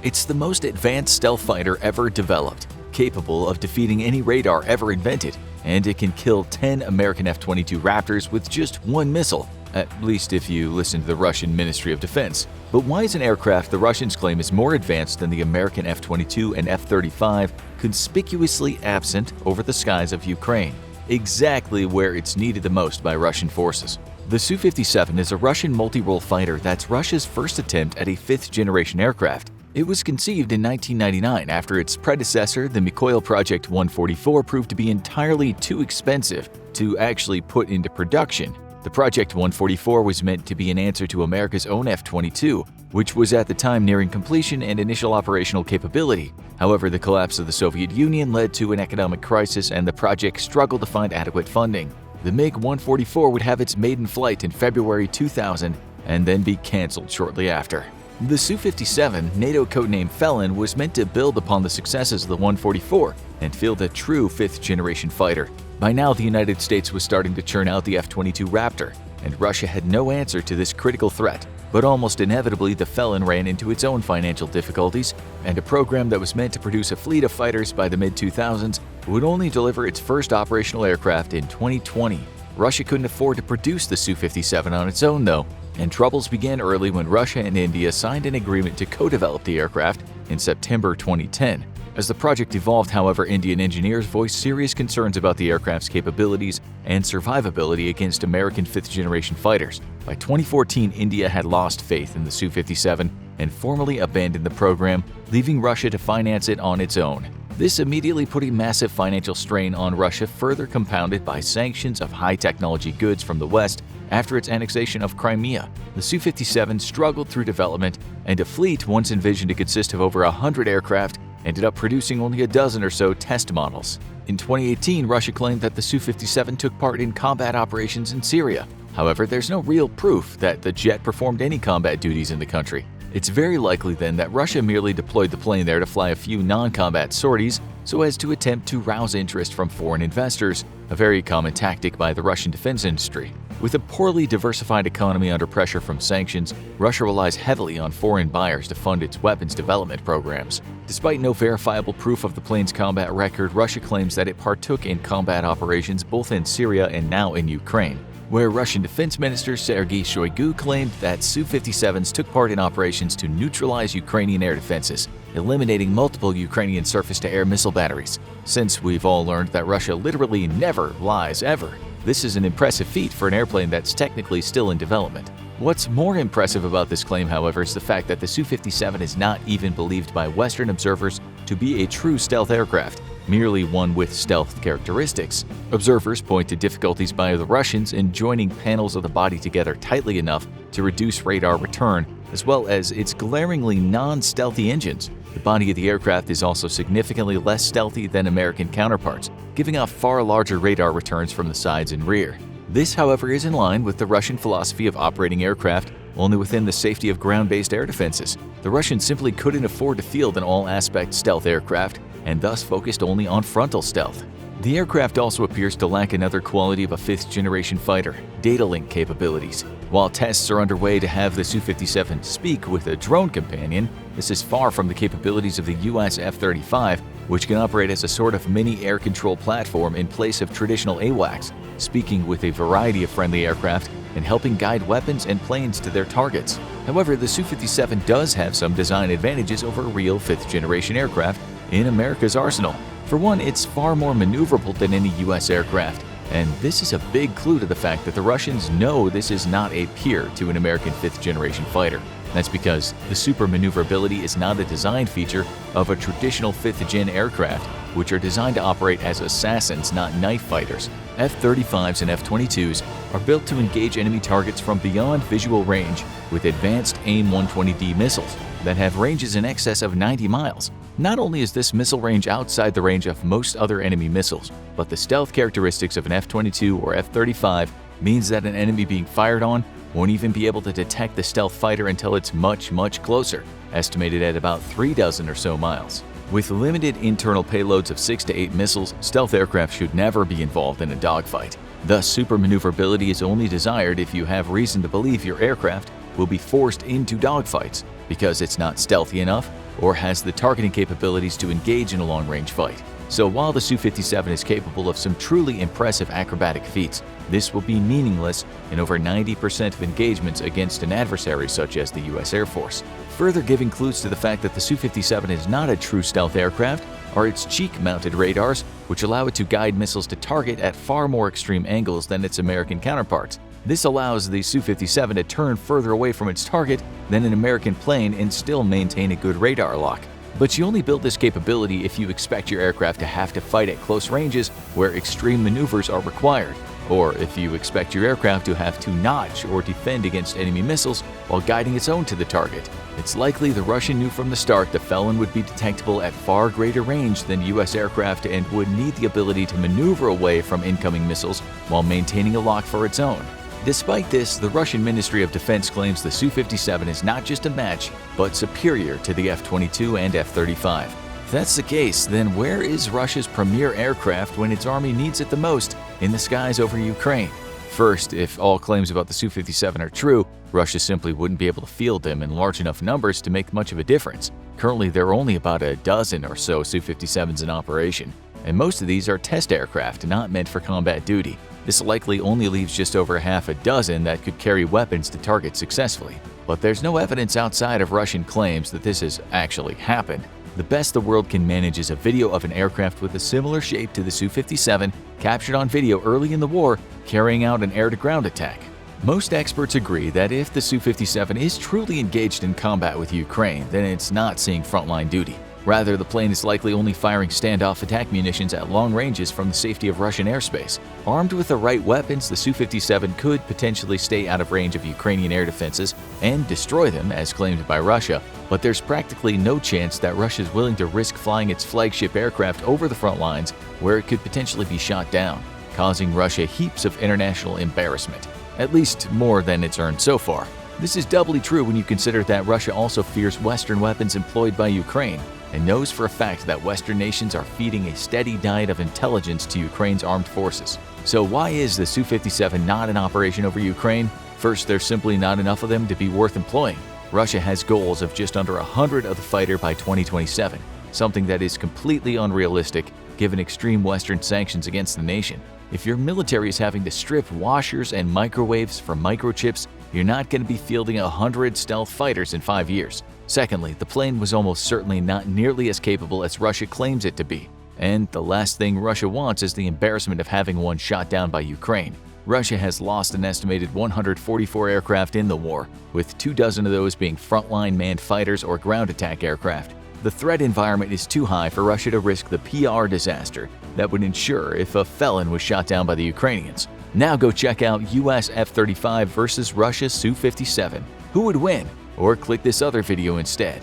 It's the most advanced stealth fighter ever developed, capable of defeating any radar ever invented, and it can kill 10 American F-22 Raptors with just one missile, at least if you listen to the Russian Ministry of Defense. But why is an aircraft the Russians claim is more advanced than the American F-22 and F-35 conspicuously absent over the skies of Ukraine, exactly where it's needed the most by Russian forces? The Su-57 is a Russian multi-role fighter that's Russia's first attempt at a fifth-generation aircraft. It was conceived in 1999 after its predecessor, the Mikoil Project 144, proved to be entirely too expensive to actually put into production. The Project 144 was meant to be an answer to America's own F-22, which was at the time nearing completion and initial operational capability. However, the collapse of the Soviet Union led to an economic crisis and the project struggled to find adequate funding. The MiG-144 would have its maiden flight in February 2000 and then be cancelled shortly after. The Su-57, NATO codename Felon, was meant to build upon the successes of the 144 and field a true fifth-generation fighter. By now, the United States was starting to churn out the F-22 Raptor, and Russia had no answer to this critical threat. But almost inevitably, the Felon ran into its own financial difficulties, and a program that was meant to produce a fleet of fighters by the mid-2000s would only deliver its first operational aircraft in 2020. Russia couldn't afford to produce the Su-57 on its own, though, and troubles began early when Russia and India signed an agreement to co-develop the aircraft in September 2010. As the project evolved, however, Indian engineers voiced serious concerns about the aircraft's capabilities and survivability against American fifth-generation fighters. By 2014, India had lost faith in the Su-57 and formally abandoned the program, leaving Russia to finance it on its own. This immediately put a massive financial strain on Russia, further compounded by sanctions of high-technology goods from the West after its annexation of Crimea. The Su-57 struggled through development, and a fleet once envisioned to consist of over 100 aircraft ended up producing only a dozen or so test models. In 2018, Russia claimed that the Su-57 took part in combat operations in Syria. However, there's no real proof that the jet performed any combat duties in the country. It's very likely then that Russia merely deployed the plane there to fly a few non-combat sorties so as to attempt to rouse interest from foreign investors, a very common tactic by the Russian defense industry. With a poorly diversified economy under pressure from sanctions, Russia relies heavily on foreign buyers to fund its weapons development programs. Despite no verifiable proof of the plane's combat record, Russia claims that it partook in combat operations both in Syria and now in Ukraine, where Russian Defense Minister Sergei Shoigu claimed that Su-57s took part in operations to neutralize Ukrainian air defenses, eliminating multiple Ukrainian surface-to-air missile batteries. Since we've all learned that Russia literally never lies ever, this is an impressive feat for an airplane that's technically still in development. What's more impressive about this claim, however, is the fact that the Su-57 is not even believed by Western observers to be a true stealth aircraft, merely one with stealth characteristics. Observers point to difficulties by the Russians in joining panels of the body together tightly enough to reduce radar return, as well as its glaringly non-stealthy engines. The body of the aircraft is also significantly less stealthy than American counterparts, giving off far larger radar returns from the sides and rear. This, however, is in line with the Russian philosophy of operating aircraft only within the safety of ground-based air defenses. The Russians simply couldn't afford to field an all-aspect stealth aircraft, and thus focused only on frontal stealth. The aircraft also appears to lack another quality of a fifth-generation fighter: data link capabilities. While tests are underway to have the Su-57 speak with a drone companion, this is far from the capabilities of the US F-35, which can operate as a sort of mini air control platform in place of traditional AWACS, speaking with a variety of friendly aircraft and helping guide weapons and planes to their targets. However, the Su-57 does have some design advantages over real fifth-generation aircraft in America's arsenal. For one, it's far more maneuverable than any US aircraft, and this is a big clue to the fact that the Russians know this is not a peer to an American fifth-generation fighter. That's because the super maneuverability is not a design feature of a traditional fifth-gen aircraft, which are designed to operate as assassins, not knife fighters. F-35s and F-22s are built to engage enemy targets from beyond visual range with advanced AIM-120D missiles that have ranges in excess of 90 miles. Not only is this missile range outside the range of most other enemy missiles, but the stealth characteristics of an F-22 or F-35 means that an enemy being fired on won't even be able to detect the stealth fighter until it's much, much closer, estimated at about 3 dozen or so miles. With limited internal payloads of 6 to 8 missiles, stealth aircraft should never be involved in a dogfight. Thus, super maneuverability is only desired if you have reason to believe your aircraft will be forced into dogfights. because it's not stealthy enough or has the targeting capabilities to engage in a long-range fight. So while the Su-57 is capable of some truly impressive acrobatic feats, this will be meaningless in over 90% of engagements against an adversary such as the US Air Force. Further giving clues to the fact that the Su-57 is not a true stealth aircraft are its cheek-mounted radars, which allow it to guide missiles to target at far more extreme angles than its American counterparts. This allows the Su-57 to turn further away from its target than an American plane and still maintain a good radar lock. But you only build this capability if you expect your aircraft to have to fight at close ranges where extreme maneuvers are required, or if you expect your aircraft to have to notch or defend against enemy missiles while guiding its own to the target. It's likely the Russian knew from the start the Felon would be detectable at far greater range than US aircraft and would need the ability to maneuver away from incoming missiles while maintaining a lock for its own. Despite this, the Russian Ministry of Defense claims the Su-57 is not just a match, but superior to the F-22 and F-35. If that's the case, then where is Russia's premier aircraft when its army needs it the most in the skies over Ukraine? First, if all claims about the Su-57 are true, Russia simply wouldn't be able to field them in large enough numbers to make much of a difference. Currently, there are only about a dozen or so Su-57s in operation, and most of these are test aircraft not meant for combat duty. This likely only leaves just over half a dozen that could carry weapons to target successfully. But there's no evidence outside of Russian claims that this has actually happened. The best the world can manage is a video of an aircraft with a similar shape to the Su-57 captured on video early in the war carrying out an air-to-ground attack. Most experts agree that if the Su-57 is truly engaged in combat with Ukraine, then it's not seeing frontline duty. Rather, the plane is likely only firing standoff attack munitions at long ranges from the safety of Russian airspace. Armed with the right weapons, the Su-57 could potentially stay out of range of Ukrainian air defenses and destroy them, as claimed by Russia, but there's practically no chance that Russia is willing to risk flying its flagship aircraft over the front lines where it could potentially be shot down, causing Russia heaps of international embarrassment, at least more than it's earned so far. This is doubly true when you consider that Russia also fears Western weapons employed by Ukraine, and knows for a fact that Western nations are feeding a steady diet of intelligence to Ukraine's armed forces. So why is the Su-57 not in operation over Ukraine? First, there's simply not enough of them to be worth employing. Russia has goals of just under 100 of the fighter by 2027, something that is completely unrealistic given extreme Western sanctions against the nation. If your military is having to strip washers and microwaves for microchips, you're not going to be fielding 100 stealth fighters in 5 years. Secondly, the plane was almost certainly not nearly as capable as Russia claims it to be. And the last thing Russia wants is the embarrassment of having one shot down by Ukraine. Russia has lost an estimated 144 aircraft in the war, with 24 of those being frontline manned fighters or ground attack aircraft. The threat environment is too high for Russia to risk the PR disaster that would ensure if a Felon was shot down by the Ukrainians. Now go check out US F-35 versus Russia's Su-57. Who would win? Or click this other video instead.